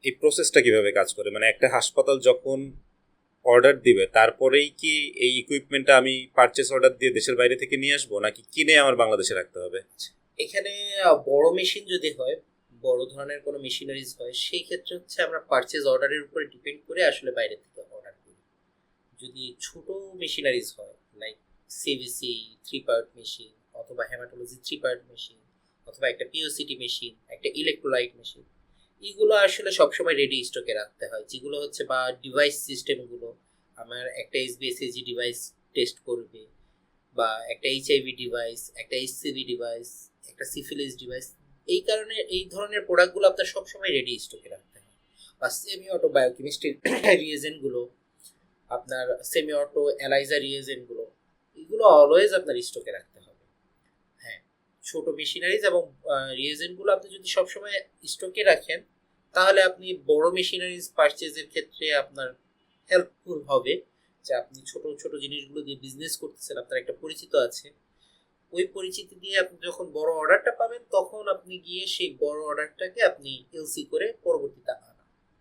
এই প্রসেসটা কিভাবে কাজ করে, মানে একটা হাসপাতাল যখন অর্ডার দিবে তারপরেই কি এই ইকুইপমেন্টটা আমি পারচেস অর্ডার দিয়ে দেশের বাইরে থেকে নিয়ে আসবো, নাকি কিনে আমার বাংলাদেশে রাখতে হবে? এখানে বড় মেশিন যদি হয়, বড় ধরনের কোনো মেশিনারিজ হয়, সেই ক্ষেত্রে হচ্ছে আমরা পারচেজ অর্ডারের উপরে ডিপেন্ড করে আসলে বাইরে থেকে অর্ডার করি। যদি ছোট মেশিনারিজ হয়, লাইক সিভিসি 3 পার্ট মেশিন, অথবা হেমাটোলজি 3 পার্ট মেশিন, অথবা একটা পিওসিটি মেশিন, একটা ইলেকট্রোলাইট মেশিন, এগুলো আসলে সবসময় রেডি স্টকে রাখতে হয়। যেগুলো হচ্ছে বা ডিভাইস সিস্টেমগুলো, আমার একটা এসবিএসএজি ডিভাইস টেস্ট করবে, বা একটা এইচআইভি ডিভাইস, একটা এইচসিভি ডিভাইস, একটা সিফিলিস ডিভাইস, এই কারণে এই ধরনের প্রোডাক্টগুলো আপনার সবসময় রেডি স্টকে রাখতে হয়। বা সেমি অটো বায়োকেমিস্ট্রি রিয়েজেন্টগুলো, আপনার সেমি অটো অ্যালাইজা রিয়েজেন্টগুলো, এগুলো অলওয়েজ আপনার স্টকে রাখতে হবে। হ্যাঁ, ছোট মেশিনারিজ এবং রিয়েজেন্টগুলো আপনি যদি সবসময় স্টকে রাখেন, তাহলে আপনি বড় মেশিনারিজ পারচেজের ক্ষেত্রে আপনার হেল্পফুল হবে। যে আপনি ছোট ছোট জিনিসগুলো দিয়ে বিজনেস করতেছেন, আপনার একটা পরিচিত আছে, ওই পরিচিতি দিয়ে আপনি যখন বড় অর্ডারটা পাবেন, তখন আপনি গিয়ে সেই বড় অর্ডারটাকে আপনি এলসি করে